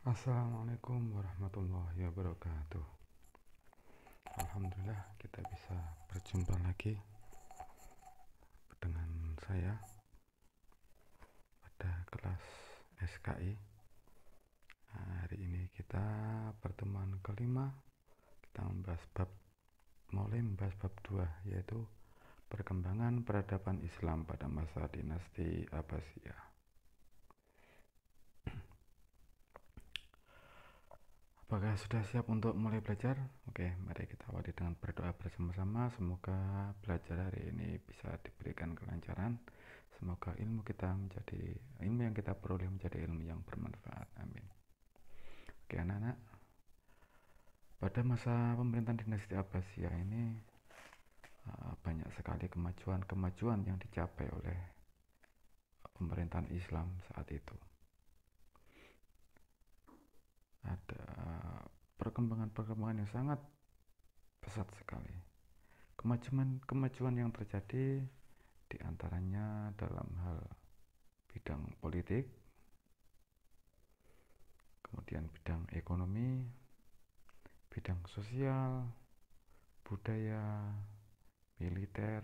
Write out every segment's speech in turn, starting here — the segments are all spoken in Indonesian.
Assalamualaikum warahmatullahi wabarakatuh. Alhamdulillah kita bisa berjumpa lagi dengan saya pada kelas SKI. Hari ini kita pertemuan kelima. Kita mulai membahas bab 2, yaitu perkembangan peradaban Islam pada masa dinasti Abbasiyah. Apakah sudah siap untuk mulai belajar? Oke, mari kita awali dengan berdoa bersama-sama. Semoga belajar hari ini bisa diberikan kelancaran. Semoga ilmu yang kita peroleh menjadi ilmu yang bermanfaat. Amin. Oke anak-anak, pada masa pemerintahan dinasti Abbasiyah ini banyak sekali kemajuan yang dicapai oleh pemerintahan Islam saat itu. Ada perkembangan yang sangat pesat sekali. Kemajuan yang terjadi diantaranya dalam hal bidang politik, kemudian bidang ekonomi, bidang sosial, budaya, militer,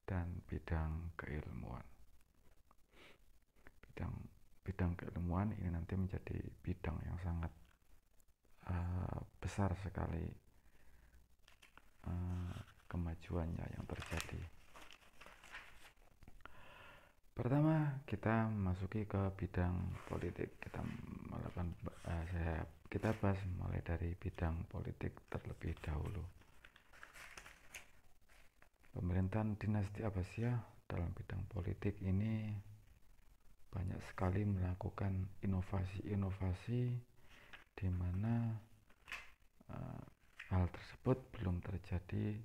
dan bidang keilmuan. Bidang keilmuan ini nanti menjadi bidang yang sangat besar sekali kemajuannya yang terjadi. Pertama, kita masuki ke bidang politik. Kita bahas mulai dari bidang politik terlebih dahulu. Pemerintahan dinasti Abbasiyah dalam bidang politik ini banyak sekali melakukan inovasi-inovasi di mana hal tersebut belum terjadi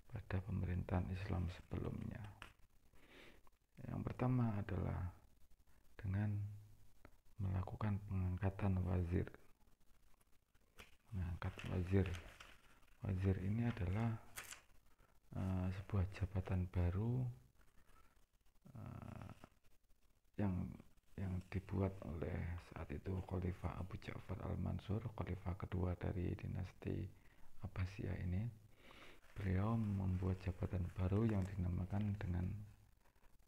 pada pemerintahan Islam sebelumnya. Yang pertama adalah dengan melakukan pengangkatan wazir. Wazir ini adalah sebuah jabatan baru yang dibuat oleh saat itu Khalifah Abu Ja'far al-Mansur, Khalifah kedua dari dinasti Abbasiyah ini. Beliau membuat jabatan baru yang dinamakan dengan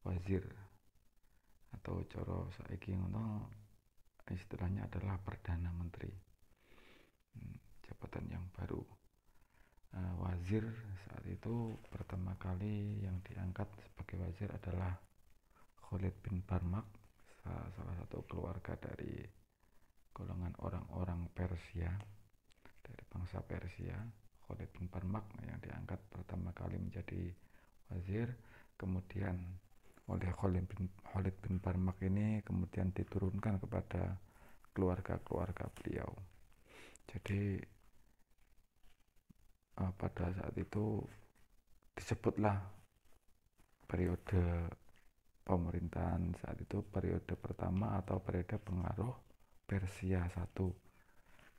wazir, atau coro saiki ngono istilahnya adalah perdana menteri. Jabatan yang baru. Wazir saat itu pertama kali yang diangkat sebagai wazir adalah Khalid bin Barmak, salah satu keluarga dari golongan orang-orang Persia, dari bangsa Persia. Khalid bin Barmak yang diangkat pertama kali menjadi wazir, kemudian oleh Khalid bin Barmak ini kemudian diturunkan kepada keluarga beliau. Jadi pada saat itu disebutlah periode pemerintahan saat itu periode pertama atau periode pengaruh Persia I,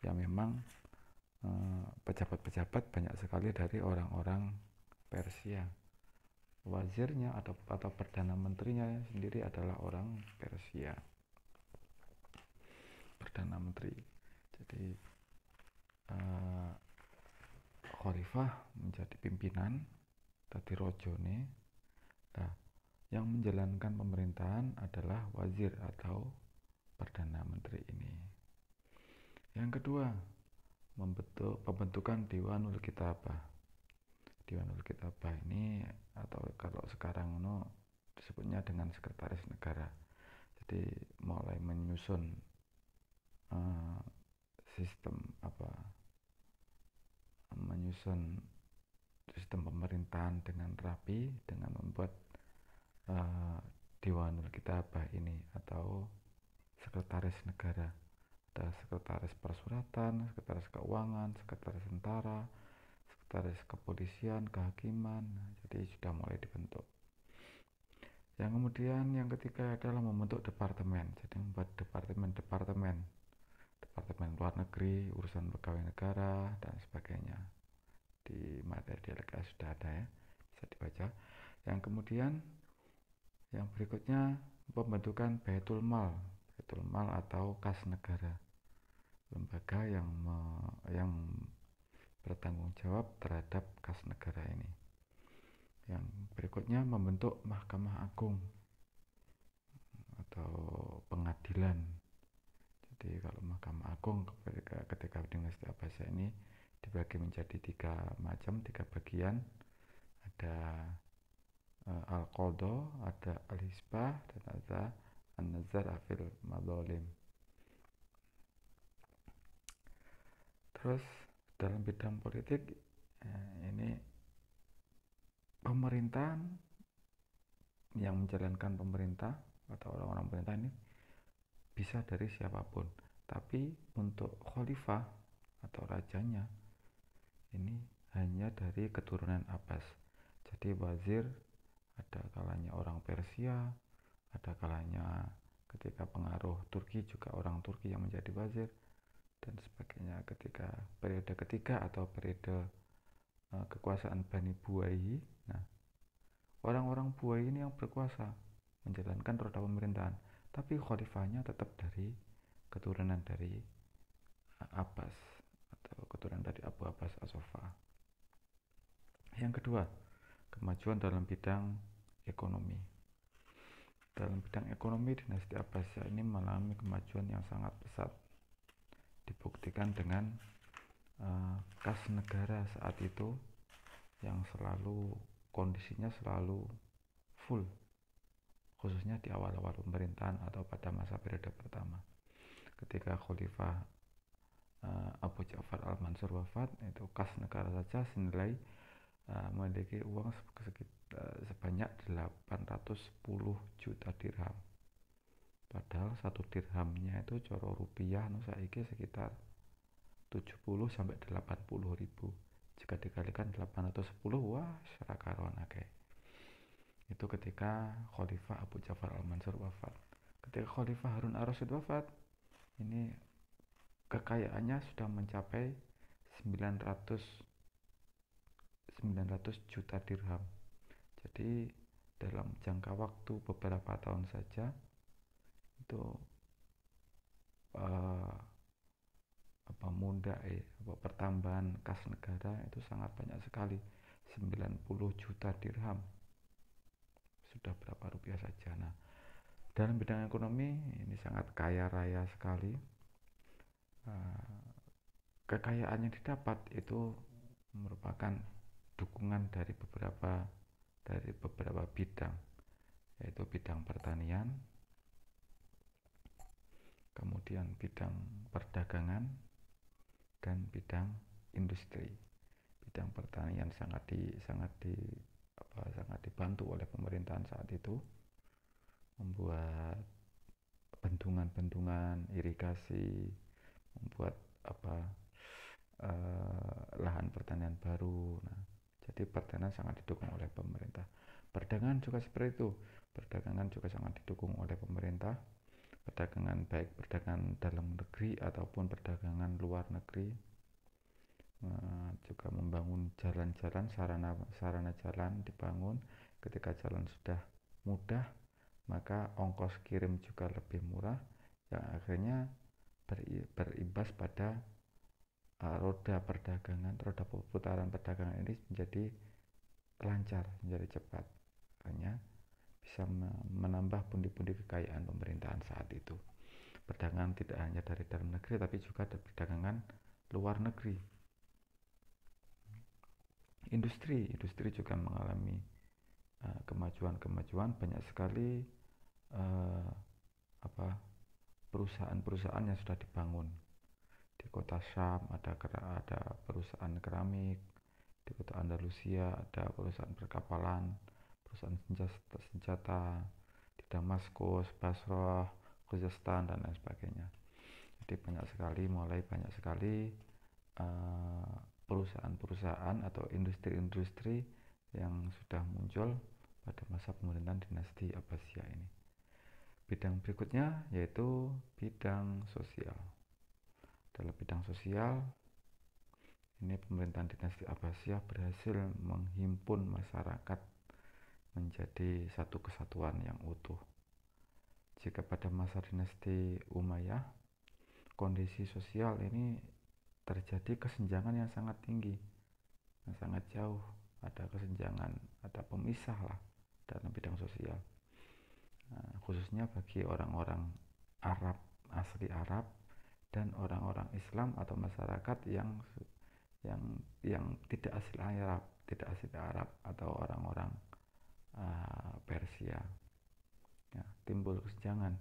yang memang pejabat-pejabat banyak sekali dari orang-orang Persia. Wazirnya atau perdana menterinya sendiri adalah orang Persia, perdana menteri. Jadi Khalifah menjadi pimpinan, tadi rojone. Nah, yang menjalankan pemerintahan adalah wazir atau perdana menteri ini. Yang kedua, pembentukan Diwanul Kitabah. Diwanul Kitabah ini, atau kalau sekarang disebutnya dengan sekretaris negara. Jadi mulai menyusun sistem pemerintahan dengan rapi, dengan membuat Diwanul Kitabah ini atau sekretaris negara. Ada sekretaris persuratan, sekretaris keuangan, sekretaris tentara, sekretaris kepolisian, kehakiman. Jadi sudah mulai dibentuk. Yang kemudian yang ketiga adalah membentuk departemen. Jadi membuat departemen luar negeri, urusan pegawai negara, dan sebagainya. Di materi LKS sudah ada ya, bisa dibaca. Yang kemudian yang berikutnya pembentukan Baitul Mal atau kas negara. lembaga yang bertanggung jawab terhadap kas negara ini. Yang berikutnya membentuk Mahkamah Agung atau pengadilan. Jadi kalau Mahkamah Agung ketika dinasti Abbasiyah ini dibagi menjadi tiga bagian. Ada Al-Qadha, ada Al-Hisbah, dan ada An-Nazar Afil Madzalim. Terus dalam bidang politik ini pemerintahan yang menjalankan pemerintah atau orang-orang pemerintah ini bisa dari siapapun, tapi untuk khalifah atau rajanya ini hanya dari keturunan Abbas. Jadi wazir ada kalanya orang Persia, ada kalanya ketika pengaruh Turki juga orang Turki yang menjadi wazir, dan sebagainya. Ketika periode ketiga atau periode kekuasaan Bani Buwayhi, nah orang-orang Buwayhi ini yang berkuasa menjalankan roda pemerintahan, tapi khalifahnya tetap dari keturunan dari Abbas atau keturunan dari Abu Abbas As-Soffa. Yang kedua, kemajuan dalam bidang ekonomi. Dalam bidang ekonomi, dinasti Abbasiyah ini mengalami kemajuan yang sangat pesat. Dibuktikan dengan kas negara saat itu yang selalu kondisinya selalu full, khususnya di awal-awal pemerintahan atau pada masa periode pertama. Ketika Khalifah Abu Ja'far Al-Mansur wafat, itu kas negara saja senilai memiliki uang sebanyak 810 juta dirham. Padahal satu dirhamnya itu coro rupiah saiki sekitar 70 sampai 80 ribu. Jika dikalikan 810, wah serakaruan akeh. Itu ketika Khalifah Abu Ja'far Al-Mansur wafat. Ketika Khalifah Harun Ar-Rasyid wafat, ini kekayaannya sudah mencapai 900 juta dirham. Jadi dalam jangka waktu beberapa tahun saja itu pertambahan kas negara itu sangat banyak sekali, 90 juta dirham. Sudah berapa rupiah saja. Nah, dalam bidang ekonomi ini sangat kaya raya sekali. Kekayaan yang didapat itu merupakan dukungan dari beberapa bidang, yaitu bidang pertanian, kemudian bidang perdagangan, dan bidang industri. Bidang pertanian sangat dibantu oleh pemerintahan saat itu, membuat bendungan-bendungan irigasi, membuat lahan pertanian baru. Nah, jadi pertanian sangat didukung oleh pemerintah. Perdagangan juga seperti itu. Perdagangan juga sangat didukung oleh pemerintah. Perdagangan baik perdagangan dalam negeri ataupun perdagangan luar negeri. Juga membangun jalan-jalan, sarana jalan dibangun. Ketika jalan sudah mudah, maka ongkos kirim juga lebih murah, yang akhirnya berimbas pada roda putaran perdagangan ini menjadi lancar, menjadi cepat. Hanya bisa menambah pundi-pundi kekayaan pemerintahan saat itu. Perdagangan tidak hanya dari dalam negeri, tapi juga dari perdagangan luar negeri. Industri juga mengalami kemajuan banyak sekali. Perusahaan-perusahaan yang sudah dibangun di kota Syam ada perusahaan keramik, di kota Andalusia ada perusahaan perkapalan, perusahaan senjata di Damaskus, Basrah, Khuzestan, dan lain sebagainya. Jadi banyak sekali perusahaan-perusahaan atau industri-industri yang sudah muncul pada masa pemerintahan dinasti Abbasiyah ini. Bidang berikutnya yaitu bidang sosial. Dalam bidang sosial ini pemerintahan dinasti Abbasiyah berhasil menghimpun masyarakat menjadi satu kesatuan yang utuh. Jika pada masa dinasti Umayyah kondisi sosial ini terjadi kesenjangan yang sangat tinggi, yang sangat jauh, ada kesenjangan, ada pemisah lah dalam bidang sosial. Nah, khususnya bagi orang-orang Arab, asli Arab, dan orang-orang Islam atau masyarakat yang yang tidak asli Arab, atau orang-orang Persia. Ya, timbul kesenjangan.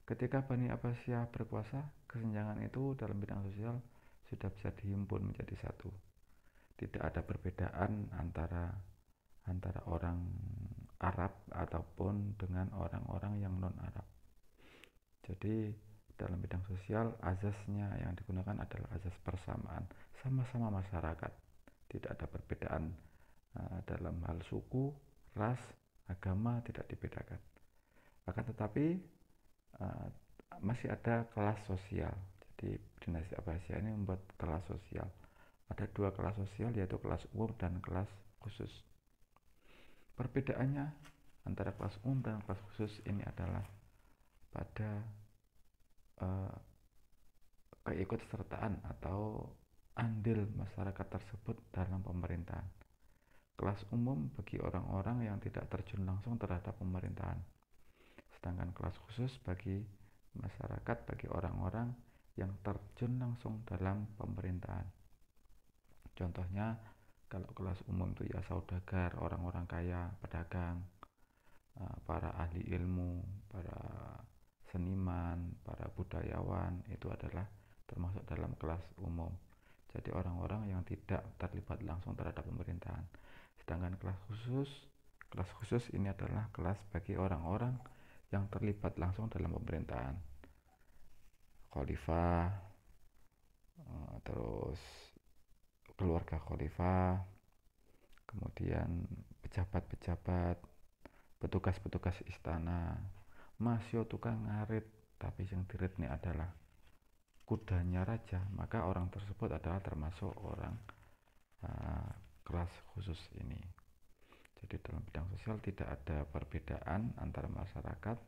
Ketika Bani Abbasiyah berkuasa, kesenjangan itu dalam bidang sosial sudah bisa dihimpun menjadi satu. Tidak ada perbedaan antara orang Arab ataupun dengan orang-orang yang non-Arab. Jadi dalam bidang sosial azasnya yang digunakan adalah azas persamaan, sama-sama masyarakat. Tidak ada perbedaan dalam hal suku, ras, agama tidak dibedakan. Akan tetapi masih ada kelas sosial. Jadi dinasti Abbasiyah ini membuat kelas sosial. Ada dua kelas sosial, yaitu kelas umum dan kelas khusus. Perbedaannya antara kelas umum dan kelas khusus ini adalah pada keikutsertaan atau andil masyarakat tersebut dalam pemerintahan. Kelas umum bagi orang-orang yang tidak terjun langsung terhadap pemerintahan, sedangkan kelas khusus bagi masyarakat, bagi orang-orang yang terjun langsung dalam pemerintahan. Contohnya kalau kelas umum itu ya saudagar, orang-orang kaya, pedagang, para ahli ilmu, para seniman, para budayawan, itu adalah termasuk dalam kelas umum. Jadi orang-orang yang tidak terlibat langsung terhadap pemerintahan. Sedangkan kelas khusus ini adalah kelas bagi orang-orang yang terlibat langsung dalam pemerintahan. Khalifah, terus keluarga khalifah, kemudian pejabat-pejabat, petugas-petugas istana, masih tukang ngarit, tapi yang dirit ini adalah kudanya raja, maka orang tersebut adalah termasuk orang kelas khusus ini. Jadi dalam bidang sosial tidak ada perbedaan antara masyarakat,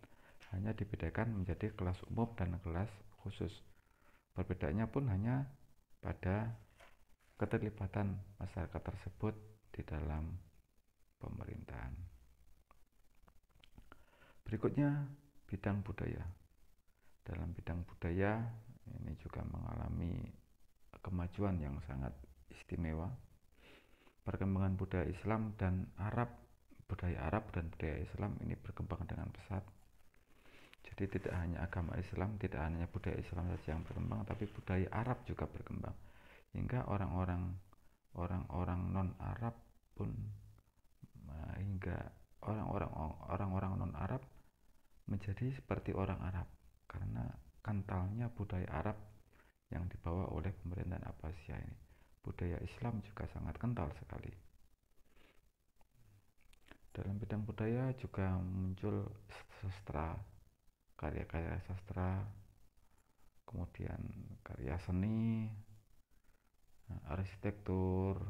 hanya dibedakan menjadi kelas umum dan kelas khusus. Perbedaannya pun hanya pada keterlibatan masyarakat tersebut di dalam pemerintahan. Berikutnya bidang budaya. Dalam bidang budaya ini juga mengalami kemajuan yang sangat istimewa. Perkembangan budaya Islam dan budaya Arab dan budaya Islam ini berkembang dengan pesat. Jadi tidak hanya agama Islam, tidak hanya budaya Islam saja yang berkembang, tapi budaya Arab juga berkembang. Hingga orang-orang non-Arab pun, hingga orang-orang non-Arab menjadi seperti orang Arab karena kentalnya budaya Arab yang dibawa oleh pemerintahan Abbasiyah ini. Budaya Islam juga sangat kental sekali. Dalam bidang budaya juga muncul sastra, karya-karya sastra, kemudian karya seni, arsitektur.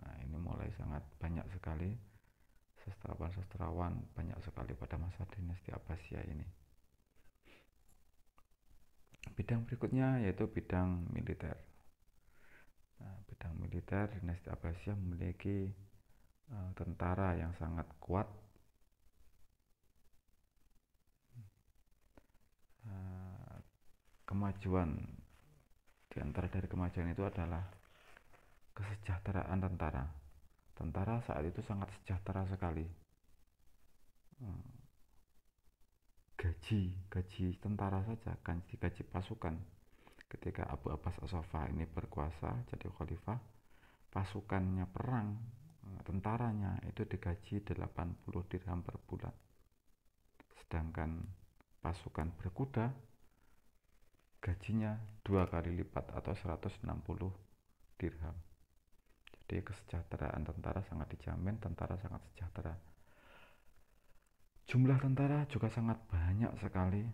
Nah, ini mulai sangat banyak sekali sastrawan banyak sekali pada masa dinasti Abbasiyah ini. Bidang berikutnya yaitu bidang militer. Nah, bidang militer dinasti Abbasiyah memiliki tentara yang sangat kuat, kemajuan di antara dari kemajuan itu adalah kesejahteraan tentara. Tentara saat itu sangat sejahtera sekali. Gaji tentara saja, gaji pasukan. Ketika Abu Abbas As-Saffah ini berkuasa jadi khalifah, pasukannya perang, tentaranya itu digaji 80 dirham per bulan. Sedangkan pasukan berkuda gajinya 2 kali lipat atau 160 dirham. Jadi kesejahteraan tentara sangat dijamin, tentara sangat sejahtera. Jumlah tentara juga sangat banyak sekali,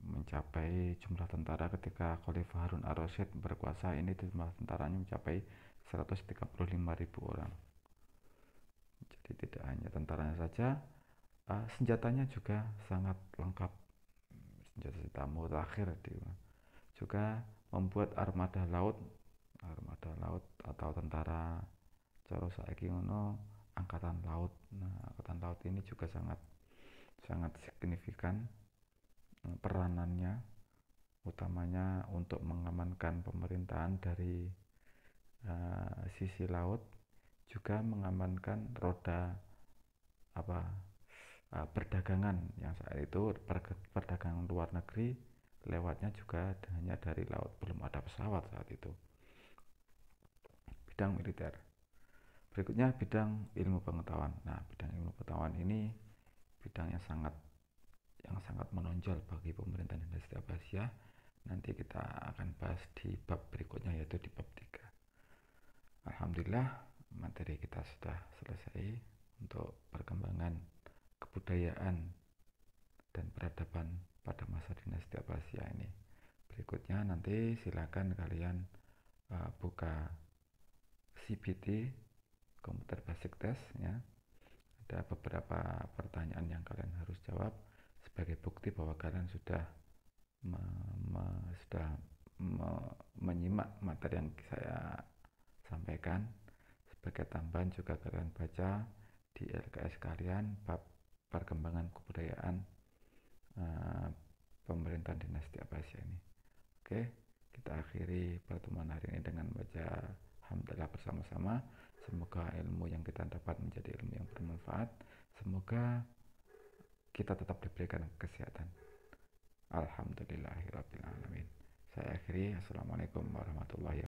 mencapai jumlah tentara ketika Khalifah Harun ar-Rasyid berkuasa ini jumlah tentaranya mencapai 135.000 orang. Jadi tidak hanya tentaranya saja, senjatanya juga sangat lengkap. kita mutakhir juga membuat armada laut atau tentara cara saiki ngono angkatan laut. Nah, angkatan laut ini juga sangat signifikan peranannya, utamanya untuk mengamankan pemerintahan dari sisi laut, juga mengamankan roda perdagangan yang saat itu perdagangan luar negeri lewatnya juga hanya dari laut, belum ada pesawat saat itu. Bidang militer. Berikutnya bidang ilmu pengetahuan. Nah, bidang ilmu pengetahuan ini bidang yang sangat menonjol bagi pemerintahan dinasti Abbasiyah. Nanti kita akan bahas di bab berikutnya, yaitu di bab 3. Alhamdulillah, materi kita sudah selesai untuk perkembangan kebudayaan dan peradaban pada masa dinasti Abbasiyah ini. Berikutnya nanti silakan kalian buka CBT, Computer Basic Test ya. Ada beberapa pertanyaan yang kalian harus jawab sebagai bukti bahwa kalian sudah menyimak materi yang saya sampaikan. Sebagai tambahan juga kalian baca di LKS kalian bab perkembangan kebudayaan pemerintahan dinasti Abbasiyah ini. Oke, kita akhiri pertemuan hari ini dengan baca hamdalah bersama-sama. Semoga ilmu yang kita dapat menjadi ilmu yang bermanfaat. Semoga kita tetap diberikan kesehatan. Alhamdulillahirabbil alamin. Saya akhiri. Assalamualaikum warahmatullahi wabarakatuh.